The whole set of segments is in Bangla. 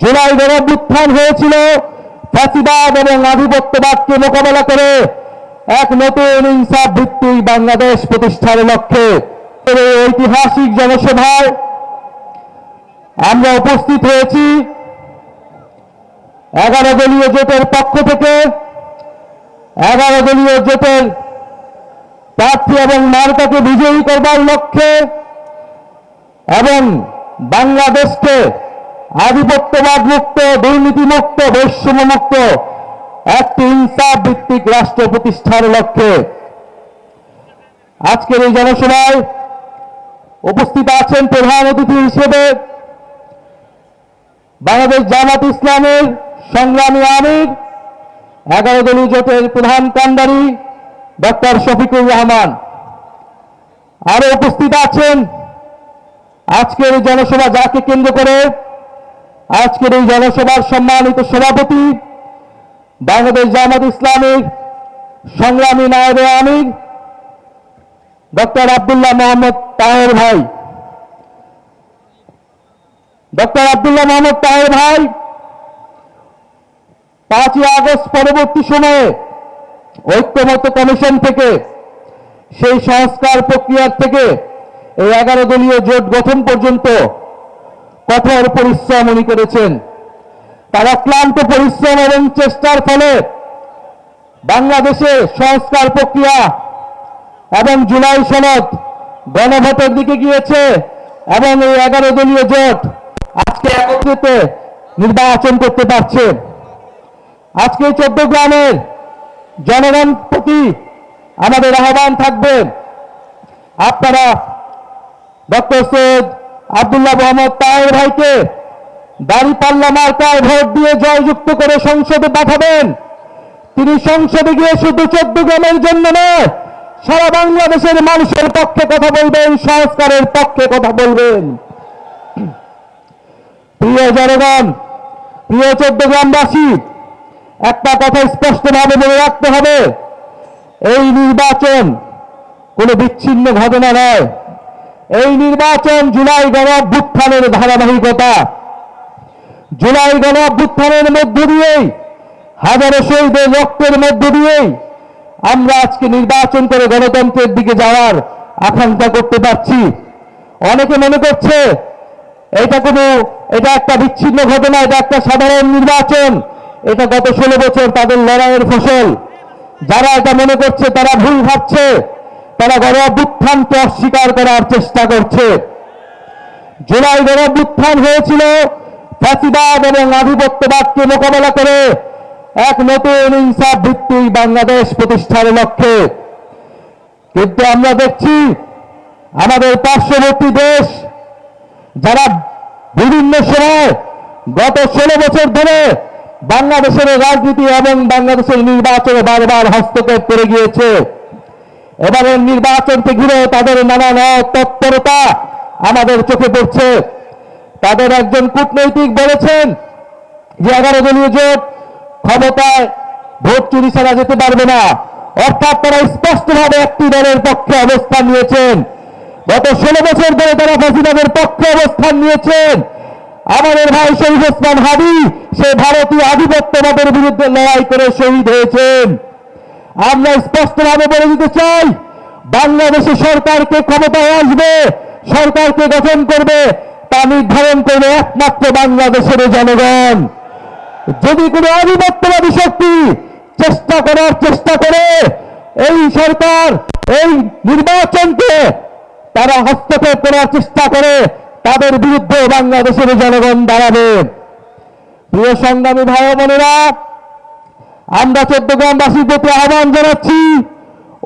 জুলাই গণঅভ্যুত্থান হয়েছিল ফ্যাসিবাদ এবং আধিপত্যবাদকে মোকাবেলা করে এক নতুন ইনসাফ ভিত্তিক বাংলাদেশ প্রতিষ্ঠার লক্ষ্যে এই ঐতিহাসিক জনসভায় আমরা উপস্থিত হয়েছি 11 দলীয় জোটের পক্ষ থেকে 11 দলীয় জোটের প্রার্থী এবং মার্কাকে বিজয়ী করবার লক্ষ্যে এবং বাংলাদেশকে আধিপত্যবাদ মুক্ত, দুর্নীতি মুক্ত, বৈষম্য মুক্ত একটি ইনসাফ ভিত্তিক রাষ্ট্র প্রতিষ্ঠার লক্ষ্যে আজকের এই জনসভায় উপস্থিত আছেন প্রধান অতিথি হিসেবে বাংলাদেশ জামাত ইসলামের সংগ্রামী আমির 11 দলীয় জোটের প্রধান কান্ডারি ডক্টর শফিকুর রহমান। আরো উপস্থিত আছেন আজকের এই জনসভা যাকে কেন্দ্র করে আজকের এই জনসভার সম্মানিত সভাপতি বাংলাদেশ জামাত ইসলামের সংগ্রামী নায়েবে আমির ডক্টর আব্দুল্লাহ মোহাম্মদ তাহের ভাই। ডক্টর আব্দুল্লাহ মোহাম্মদ তাহের ভাই 5ই আগস্ট পরবর্তী সময়ে ঐক্যমত্য কমিশন থেকে সেই সংস্কার প্রক্রিয়ার থেকে এই 11 দলীয় জোট গঠন পর্যন্ত কঠোর পরিশ্রম উনি করেছেন। তার অক্লান্ত পরিশ্রম এবং চেষ্টার ফলে বাংলাদেশে সংস্কার প্রক্রিয়া এবং জুলাই সনদ গণভোটের দিকে গিয়েছে এবং এই 11 দলীয় জোট আজকে একত্রিত নির্বাচন করতে পারছে। আজকে 14 গ্রামের জনগণ প্রতি আমাদের আহ্বান থাকবে, আপনারা ডক্টর সৈয়দ আব্দুল্লাহ মোহাম্মদ তাহের ভাইকে দাঁড়িপাল্লা মার্কায় ভোট দিয়ে জয়যুক্ত করে সংসদে পাঠাবেন। তিনি সংসদে গিয়ে শুধু 14 গ্রামের জন্য নয়, সারা বাংলাদেশের মানুষের পক্ষে কথা বলবেন, সংস্কারের পক্ষে কথা বলবেন। প্রিয় জনগণ, প্রিয় 14 গ্রামবাসী, একটা কথা স্পষ্টভাবে মনে রাখতে হবে, এই নির্বাচন কোনো বিচ্ছিন্ন ঘটনা নয়। এই নির্বাচন জুলাই গণঅভ্যুত্থানের ধারাবাহিকতা। জুলাই গণঅভ্যুত্থানের মধ্য দিয়েই, হাজারো শহীদের রক্তের মধ্য দিয়েই আমরা আজকে নির্বাচন করে গণতন্ত্রের দিকে যাওয়ার আকাঙ্ক্ষা করতে পারছি। অনেকে মনে করছে এটা একটা বিচ্ছিন্ন ঘটনা, এটা একটা সাধারণ নির্বাচন, এটা গত 16 বছর তাদের লড়াইয়ের ফসল। যারা এটা মনে করছে তারা ভুল ভাবছে, তারা গণঅভ্যুত্থানকে অস্বীকার করার চেষ্টা করছে। জুলাই গণঅভ্যুত্থান হয়েছিল ফ্যাসিবাদ এবং আধিপত্যবাদকে মোকাবেলা করে এক নতুন ইনসাফ ভিত্তিক বাংলাদেশ প্রতিষ্ঠার লক্ষ্যে। কিন্তু আমরা দেখছি আমাদের পার্শ্ববর্তী দেশ, যারা বিভিন্ন সময় গত 16 বছর ধরে বাংলাদেশের রাজনীতি এবং বাংলাদেশের নির্বাচনে বারবার হস্তক্ষেপ করে গিয়েছে, এবারের নির্বাচনকে ঘিরে তাদের নানান তৎপরতা আমাদের চোখে পড়ছে। তাদের একজন কূটনৈতিক বলেছেন যে 11 দলীয় জোট ক্ষমতায় ভোট চুরি ছাড়া যেতে পারবে না, অর্থাৎ তারা স্পষ্টভাবে একটি দলের পক্ষে অবস্থান নিয়েছেন। গত 16 বছর ধরে তারা ফ্যাসিবাদের পক্ষে অবস্থান নিয়েছেন। আমাদের ভাই শরীফ ওসমান হাদি সে ভারতীয় আধিপত্যবাদের বিরুদ্ধে লড়াই করে শহীদ হয়েছেন। আমরা স্পষ্টভাবে বলে দিতে চাই, বাংলাদেশে সরকারকে ক্ষমতায় আসবে, সরকারকে গঠন করবে, তা নির্ধারণ করবে একমাত্র বাংলাদেশের জনগণ। যদি কোনো আধিপত্যবাদী শক্তি চেষ্টা করে এই সরকার, এই নির্বাচনকে তারা হস্তক্ষেপ করার চেষ্টা করে, তাদের বিরুদ্ধে বাংলাদেশের জনগণ দাঁড়াবে। প্রিয় সংগ্রামী ভাই বোনেরা, আমরা 14 গ্রামবাসীর প্রতি আহ্বান জানাচ্ছি,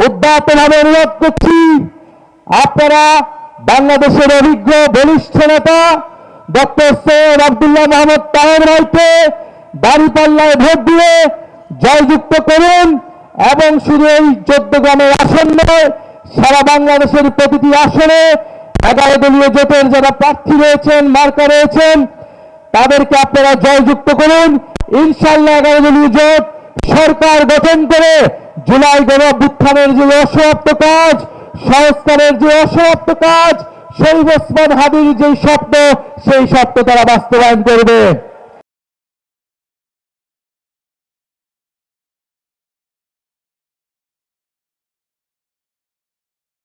উদাত্তভাবে অনুরোধ করছি, আপনারা বাংলাদেশের অভিজ্ঞ বলিষ্ঠ নেতা ডক্টর সৈয়দ আব্দুল্লাহ মোহাম্মদ তাহের ভাইকে দাঁড়িপাল্লায় ভোট দিয়ে জয়যুক্ত করুন এবং শুধু এই 14 গ্রামের আসন নয়, সারা বাংলাদেশের প্রতিটি আসনে 11 দলীয় জোটের যারা প্রার্থী রয়েছেন, মার্কা রয়েছেন, তাদেরকে আপনারা জয়যুক্ত করুন। ইনশাআল্লাহ 11 দলীয় জোট সরকার গঠন করে জুলাই গণঅভ্যুত্থানের যে অসমাপ্ত কাজ, সংস্কারের যে অসমাপ্ত কাজ, শরীফ ওসমান হাদির যে স্বপ্ন, সেই স্বপ্ন তারা বাস্তবায়ন করবে।